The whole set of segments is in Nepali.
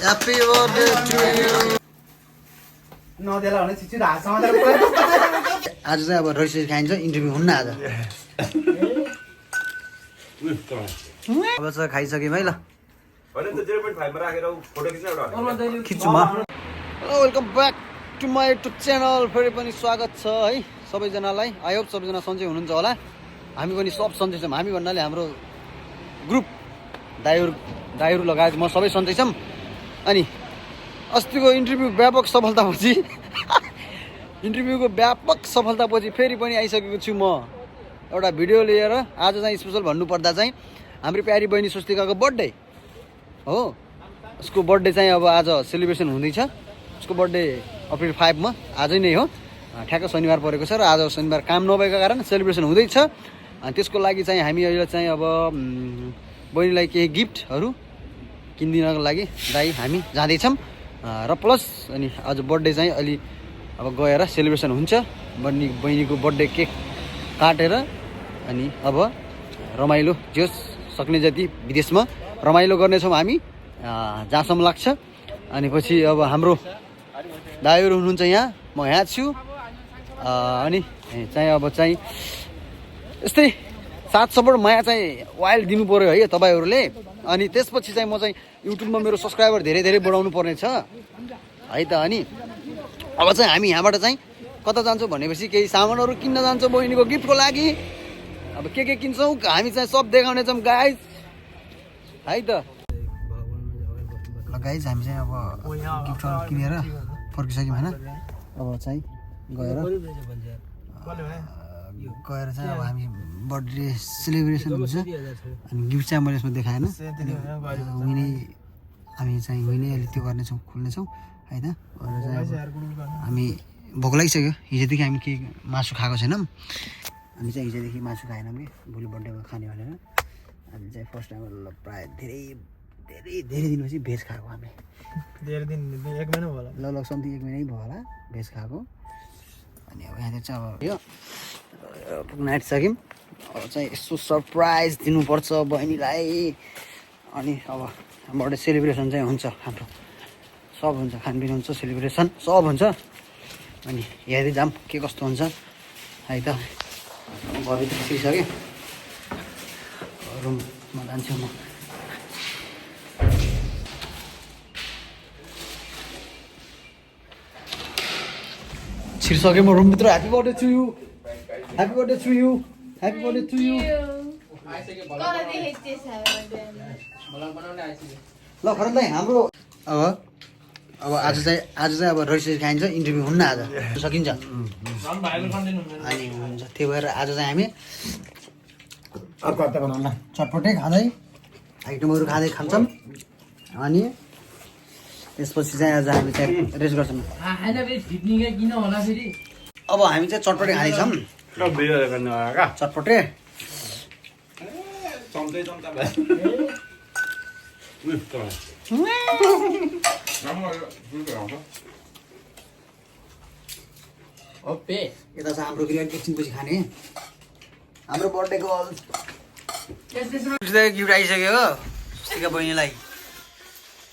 Happy birthday to you. नदेला भने छिटो हात समातेर आज चाहिँ अब रजिस्ट्रेसन खाइन्छ इन्टरभ्यू हुन्न आज अब चाहिँ खाइसक्यौँ है ल खिच्छु म hello welcome back to my YouTube channel फेरि पनि स्वागत छ है सबैजनालाई आई होप सबैजना सन्चै हुनुहुन्छ होला हामी पनि सब सन्चै छौँ हामी भन्नाले हाम्रो ग्रुप दाइहरू लगायत म सबै सन्चै छौँ अनि अस्तिको इन्टरभ्यू व्यापक सफलतापछि फेरि पनि आइसकेको छु म एउटा भिडियो लिएर आज चाहिँ स्पेसल भन्नुपर्दा चाहिँ हाम्रो प्यारी बहिनी स्वस्तिकाको बर्थडे हो उसको बर्थडे चाहिँ अब आज सेलिब्रेसन हुँदैछ उसको बर्थडे अप्रिल 5 मा आजै नै हो ठ्याक्क शनिबार परेको छ र आज शनिबार काम नभएको कारण सेलिब्रेसन हुँदैछ अनि त्यसको लागि चाहिँ हामी अहिले चाहिँ अब बहिनीलाई केही गिफ्टहरू किनिदिनको लागि दाइ हामी जाँदैछौँ र प्लस अनि आज बर्थडे चाहिँ अलि अब गएर सेलिब्रेसन हुन्छ बहिनीको बर्थडे केक काटेर अनि अब रमाइलो जोस् सक्ने जति विदेशमा रमाइलो गर्नेछौँ हामी जहाँसम्म लाग्छ अनि पछि अब हाम्रो दाइहरू हुनुहुन्छ यहाँ म यहाँ छु अनि चाहिँ अब चाहिँ यस्तै साथ सपोर्ट माया चाहिँ वाइल्ड दिनु पऱ्यो है तपाईँहरूले अनि त्यसपछि चाहिँ म चाहिँ युट्युबमा मेरो सब्सक्राइबर धेरै धेरै बढाउनु पर्ने छ है त अनि अब चाहिँ हामी यहाँबाट चाहिँ कता जान्छौँ भनेपछि केही सामानहरू किन्न जान्छौँ बहिनीको गिफ्टको लागि अब के किन्छौँ हामी चाहिँ सब देखाउने छौँ गाइज है त ल गाइज हामी चाहिँ अब गिफ्टहरू किनेर फर्किसक्यौँ होइन अब चाहिँ गएर चाहिँ अब हामी बर्थडे सेलिब्रेसन हुन्छ अनि गिफ्ट चाहिँ मैले यसमा देखाएन उनी हामी चाहिँ उनी अहिले त्यो गर्नेछौँ खोल्नेछौँ है त हामी भोक लागिसक्यो हिजोदेखि हामी के मासु खाएको छैनौँ हामी चाहिँ हिजोदेखि मासु खाएनौँ कि भोलि बर्थडेमा खाने भनेर हामी चाहिँ फर्स्ट टाइम प्रायः धेरै दिनपछि भेज खाएको हामी धेरै दिन 1 महिना भयो होला लगभग समथिङ 1 महिनै भयो होला भेज खाएको अनि अब यहाँनिर चाहिँ अब यो पुग्न आँटिसक्यौँ अब चाहिँ यसो सरप्राइज दिनुपर्छ बहिनीलाई अनि अब बर्थडे सेलिब्रेसन चाहिँ हुन्छ हाम्रो सब हुन्छ खानपिन हुन्छ सेलिब्रेसन सब हुन्छ अनि हेर्दै जाऊँ के कस्तो हुन्छ है त घरै पुगिसकेँ रुममा जान्छु म छिर्सकेँ म रुमभित्र happy birthday to you happy birthday to you happy birthday to you ल खरन दाइ हाम्रो अब आज चाहिँ अब रजिस्ट्रेसन खाइन्छ इन्टरभ्यू हुन्न आज सकिन्छ अनि हुन्छ त्यही भएर आज चाहिँ हामी चटपटै खाँदै आइटमहरू खान्छौँ अनि त्यसपछि चाहिँ आज हामी चाहिँ रेस्ट गर्छौँ अब हामी चाहिँ चटपटे खाँदैछौँ चटपटे यता चाहिँ हाम्रो फेरि एकछिनपछि खाने हाम्रो बर्थडेको गिफ्ट आइसक्यो हो स्वस्तिका बहिनीलाई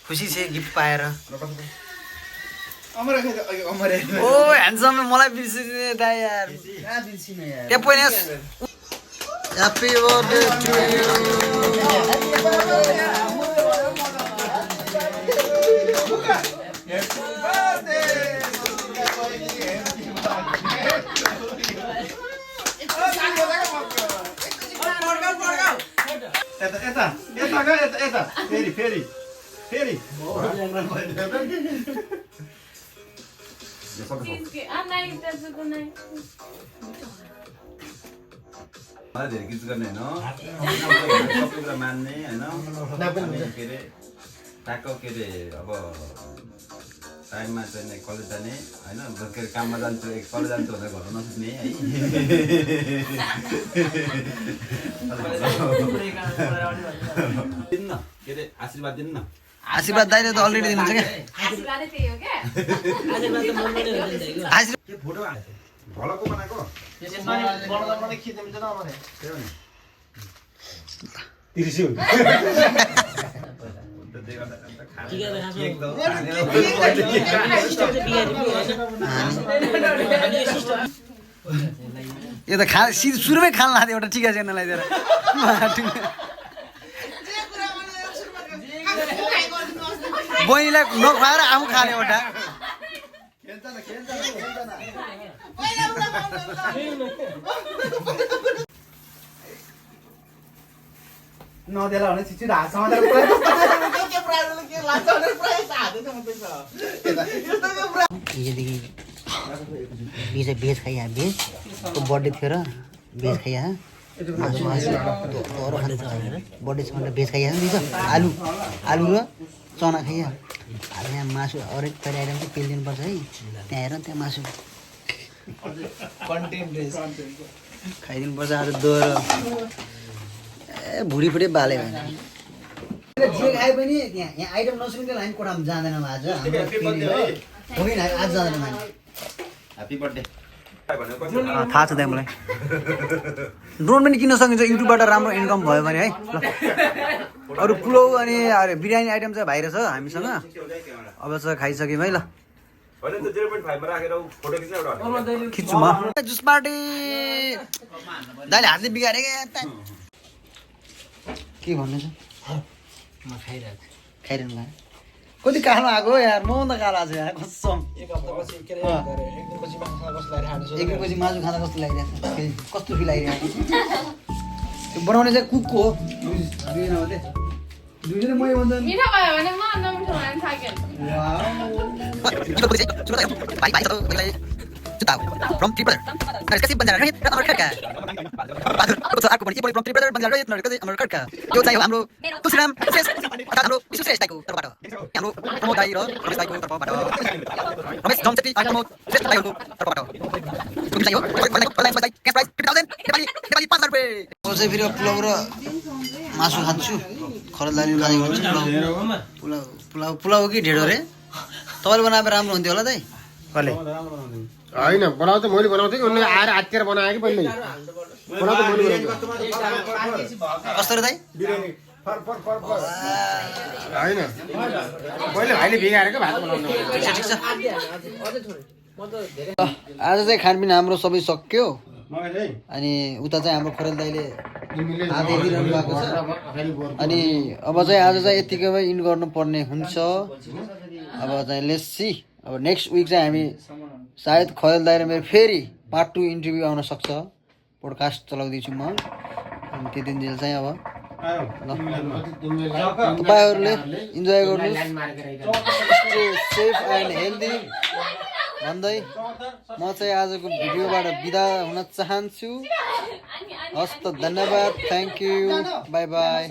खुसी छ गिफ्ट पाएर ओ ह्यान्डसम मलाई बिर्सिने दाइ यार त्यहाँ पनि ह्याप्पी बर्थडे टु यु फेरि धेरै गीत गर्ने होइन सबै कुरा मान्ने होइन के अरे ट्याक्क के अरे अब टाइममा चाहिँ कलेज जाने होइन के अरे काममा जान्छु कलेज जान्छु भनेर घर नसुत्ने है दिन्न के अरे आशीर्वाद दिनु न आशीर्वाद दाइले त अलरेडी दिनुहुन्छ क्या आशीर्वादै त्यही हो क्या के फोटो भलको बनाएको त्यसमा बनाउँदा खिच्दिन्छ न भने त्यही हो नि तिर्स्यौ भन्दै गर्दा खाने टिका त खान्छौँ। केक त यो त खा सुरुमै खान लाग्थ्यो एउटा टिका चाहिँ लगाइदिएर बहिनीलाई नखुवाएर आफू खाने एउटा नदेला भने छिटो हात समातेर हिजोदेखि भेज खाइया भेजको बर्थडे थियो र भेज खाइया मासु अरू खाँदैछ बर्थडे छ भनेर भेज खाइया नि त आलु र चना खाइया अब यहाँ मासु अरू थरी आइटम चाहिँ पेलिदिनुपर्छ है त्यहाँ हेर त्यहाँ मासु खाइदिनुपर्छ आज दोहोरो ए भुँडी फुडी बाले भने जे खाए पनि यहाँ आइटम नसुनिँदै लाइन कोठामा जाँदैनौँ आज होइन आज जाँदैन मान्छे ह्यापी बर्थडे थाहा छ त्यहाँ मलाई ड्रोन पनि किन्न सकिन्छ युट्युबबाट राम्रो इन्कम भयो भने है ल अरू पुलाउ अनि अरे बिरयानी आइटम चाहिँ बाहिर छ हामीसँग अब चाहिँ खाइसक्यौँ है ल खिच्छु म जुस पार्टी दाइले हातले बिगारे के भन्नु छ म खाइरहेको छु। खाइरहनु भयो कति कालो आएको यार म त कालो आएको यार कसम एक हप्तापछि के अरे एक दिनपछि मासु कस्तो लागिरहेको एक दिनपछि मासु खाँदा कस्तो लागिरहेको छ कस्तो फिल आइरहेको त्यो बनाउने चाहिँ कुकको हो दुईजनाले दुईजना मै भन्छ नि मिठो भयो भने म नमिठो भयो भने थाकेन from Three Brother. Narkasi Banjar Rohit र अमर खड्का अर्को पनि के बोले from Three Brother Banjar Rohit नरकसी अमर खड्का यो चाहिँ हो हाम्रो तुलसीराम श्रेष्ठ अर्थात् हाम्रो विश्व श्रेष्ठ दाइको तर्फबाट हाम्रो प्रमोद दाइ र रमेश दाइको तर्फबाट रमेश जमचेटी अनि प्रमोद श्रेष्ठ दाइको तर्फबाट कुन चाहिँ हो अनलाइन दाइ क्याश प्राइस 50,000 नेपाली 5,000 रुपैयाँ म चाहिँ फेरि पुलाउ र मासु खान्छु खरदाली गाडी हुन्छ पुलाउ कि ढेडो रे तपाईँले बनाएर राम्रो हुन्थ्यो होला दाइ कसले होइन बनाउ त मैले बनाउँथेँ कि उनले आएर हातेर बनायो कि पहिले बनाउ त मैले कस्तो रे दाइ होइन पहिले भाइले भिगारेको भात बनाउनु ठिक छ आज चाहिँ खानपिन हाम्रो सबै सक्यो अनि उता चाहिँ हाम्रो खरेल दाइले हात हेरिरहनु भएको छ अनि अब चाहिँ आज चाहिँ यतिकैमा इन गर्नुपर्ने हुन्छ अब चाहिँ लेट्स सी अब नेक्स्ट विक चाहिँ हामी सायद खरेल दाइ र मेरो फेरि पार्ट 2 इन्टरभ्यू आउन सक्छ पोडकास्ट चलाउँदैछु म अनि त्यो दिन चाहिँ अब तपाईँहरूले इन्जोय गर्नुहोस् सेफ एन्ड हेल्दी भन्दै म चाहिँ आजको भिडियोबाट बिदा हुन चाहन्छु हस्त धन्यवाद थ्याङ्क यू बाई बाई